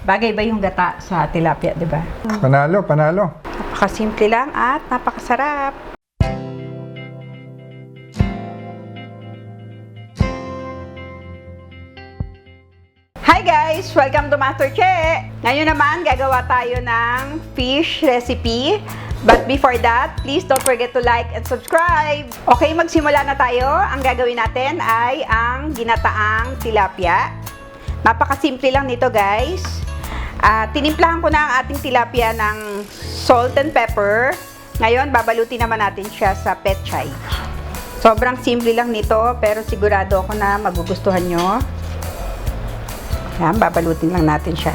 Bagay ba yung gata sa tilapia, di ba? Panalo, panalo. Napakasimple lang at napakasarap. Hi guys! Welcome to MasterChe! Ngayon naman, gagawa tayo ng fish recipe. But before that, please don't forget to like and subscribe. Okay, magsimula na tayo. Ang gagawin natin ay ang ginataang tilapia. Napakasimple lang nito guys. Tinimplahan ko na ang ating tilapia ng salt and pepper. Ngayon, babalutin naman natin siya sa Pechay. Sobrang simple lang nito, pero sigurado ako na magugustuhan nyo. Yan, babalutin lang natin siya.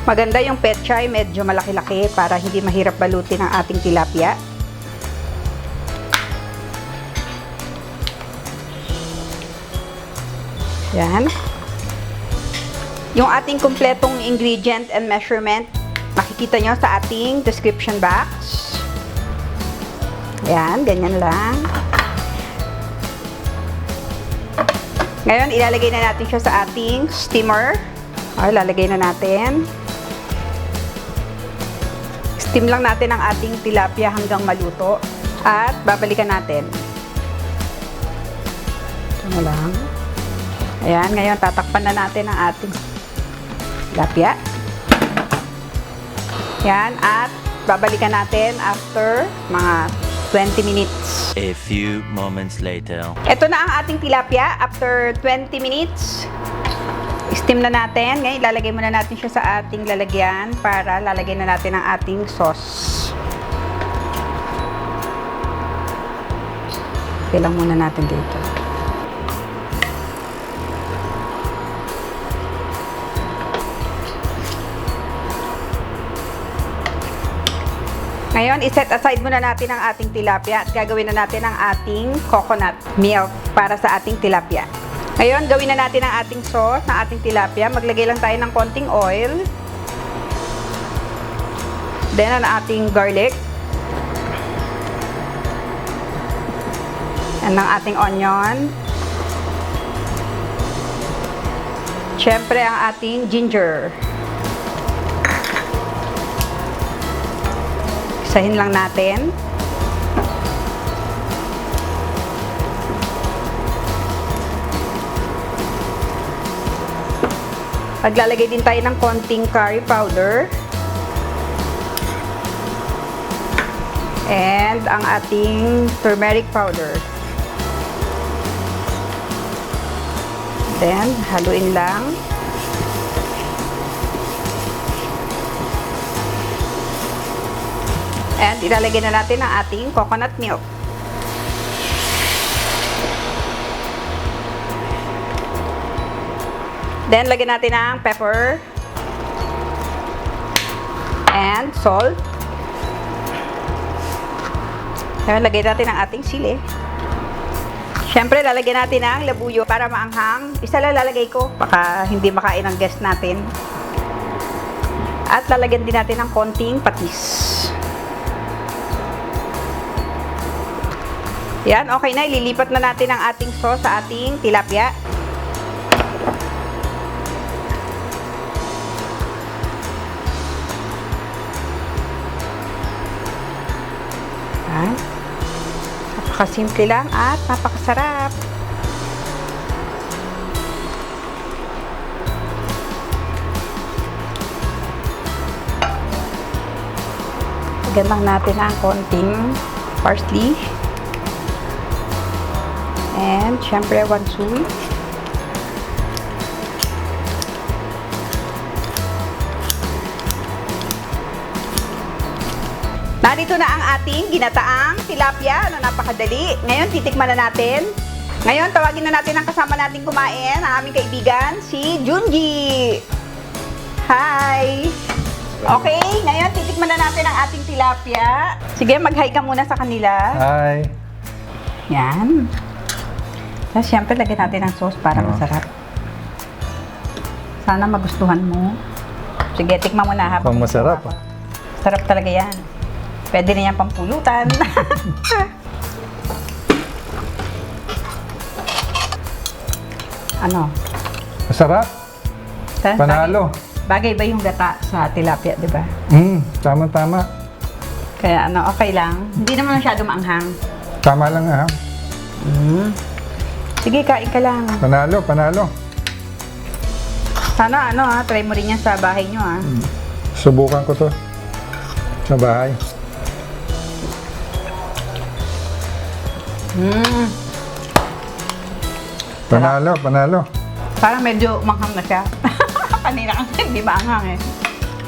Maganda yung Pechay, medyo malaki-laki para hindi mahirap balutin ang ating tilapia. Yan. Yung ating kumpletong ingredient and measurement, makikita nyo sa ating description box. Yan, ganyan lang. Ngayon, ilalagay na natin siya sa ating steamer. O, ilalagay na natin. Steam lang natin ang ating tilapia hanggang maluto. At babalikan natin. Ito na lang. Ayan, ngayon tatakpan na natin ang ating tilapia. Ayan, at babalikan natin after mga 20 minutes. A few moments later. Ito na ang ating tilapia after 20 minutes. Steam na natin. Ngayon, ilalagay muna natin siya sa ating lalagyan para lalagay na natin ang ating sauce. Ilang muna natin dito. Ngayon, iset aside muna natin ang ating tilapia at gagawin na natin ang ating coconut milk para sa ating tilapia. Ngayon, gawin na natin ang ating sauce ng ating tilapia. Maglagay lang tayo ng konting oil. Then, ang ating garlic. And ang ating onion. Siyempre, ang ating ginger. Isahin lang natin. Maglalagay din tayo ng konting curry powder. And ang ating turmeric powder. Then, haluin lang. And ilalagay na natin ang ating coconut milk. Then, lagyan natin ang pepper and salt. Then, lagyan natin ang ating sili. Siyempre, lalagyan natin ang labuyo para maanghang. Isa lang lalagay ko, baka hindi makain ang guest natin. At lalagyan din natin ng konting patis. Yan, okay na. Ililipat na natin ang ating sauce sa ating tilapia. Yan. Napakasimple lang at napakasarap. Lagyan lang natin ang konting parsley. And, syempre, one sweet. Narito na ang ating ginataang tilapia na napakadali. Ngayon, titikman na natin. Ngayon, tawagin na natin ang kasama nating kumain, ang aming kaibigan, si Junji. Hi! Okay, ngayon, titikman na natin ang ating tilapia. Sige, mag-hi ka muna sa kanila. Hi. Yan. Tapos, syempre, lagyan natin ang sauce para masarap. Sana magustuhan mo. Sige, tikman mo na habang Masarap. sarap talaga yan. Pwede na yan pampulutan. Ano? Masarap. Panalo. Bagay ba yung gata sa tilapia, di ba? Tama-tama. Kaya ano, okay lang. Hindi naman masyado maanghang. Tama lang ha. Sige, kain ka lang. Panalo, panalo. Sana ano try mo rin yan sa bahay nyo Subukan ko to sa bahay. Panalo, panalo. Parang medyo manghang na siya. Kanina kasi hindi ba anghang eh.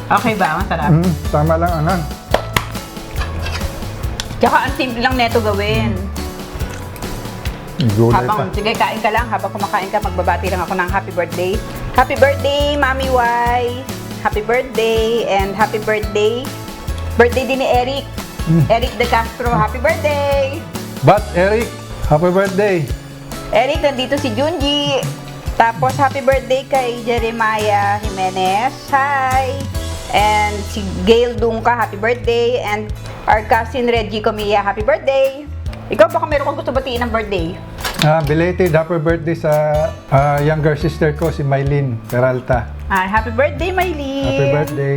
Okay ba? Masarap. Tama lang angan. Tsaka ang simple lang neto gawin. Gulay pa. Sige, kain ka lang. Habang kumakain ka, magbabati lang ako ng happy birthday. Happy birthday, Mami Y! Happy birthday! And happy birthday. Birthday din ni Eric. Eric De Castro. Happy birthday! But Eric, happy birthday. Eric, nandito si Junji. Tapos, happy birthday kay Jeremiah Jimenez. Hi! And si Gail Dungka, happy birthday. And our cousin Reggie Comilla, happy birthday! Ikaw, baka meron kang gusto batiin ng birthday? Belated happy birthday sa younger sister ko, si Mylene Peralta. Happy birthday, Maylene! Happy birthday.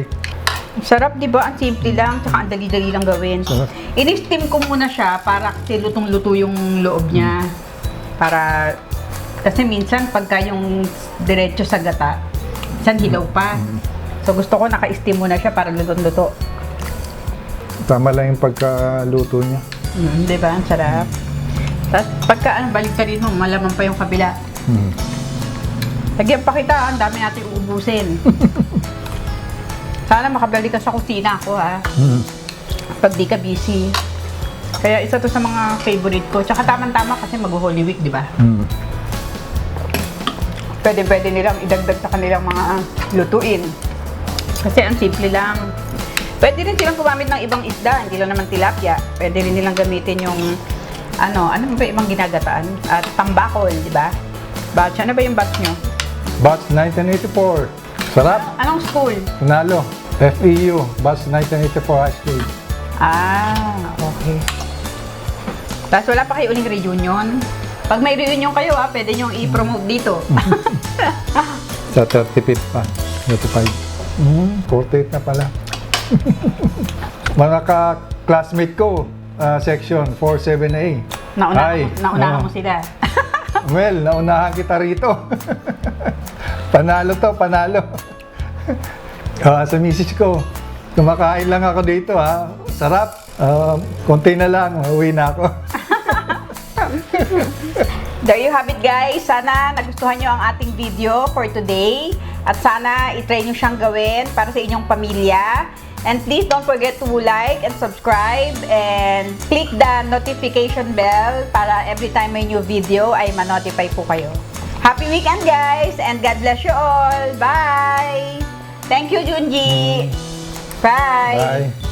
Sarap, di ba? Ang simple lang, tsaka ang dali-dali lang gawin. Sarap. In-steam ko muna siya para kasi lutong-luto yung loob niya. Para, kasi minsan pagka yung diretso sa gata, minsan hilaw pa. So gusto ko naka-steam muna siya para lutong-luto. Tama lang yung pagkaluto niya. Di ba? Ang sarap. Tapos pagka balik ka rin mo, malaman pa yung kabila. Lagyan pa kita, ang dami natin uubusin. Sana makabalik ka sa kusina ako pag di ka busy. Kaya isa to sa mga favorite ko. Tsaka tamang-tama kasi mag-Holy Week, di ba? Pwede nilang idagdag sa kanilang mga lutuin. Kasi ang simple lang. Pwede rin silang gumamit ng ibang isda, hindi lang naman tilapia. Pwede rin nilang gamitin yung ano ba ibang ginagataan? At tambakol, di ba? Batch, ano ba yung batch nyo? Batch 1984. Sarap. Anong school? Panalo. FEU. Batch 1984 high school. Okay. Tapos wala pa kayo uling reunion? Pag may reunion kayo pwede nyo i-promote dito. Sa 35 pa. 35. 48 na pala. Mga ka-classmate ko, section 47A. Naunahan mo sila. Well, naunahan kita rito. Panalo to, panalo. Sa misis ko, kumakain lang ako dito Sarap. Konti na lang, uwi na ako. There you have it, guys. Sana nagustuhan nyo ang ating video for today. At sana itry nyo siyang gawin para sa inyong pamilya. And please don't forget to like and subscribe and click the notification bell para every time may new video ay ma-notify po kayo. Happy weekend, guys, and God bless you all. Bye! Thank you, Junji. Bye! Bye!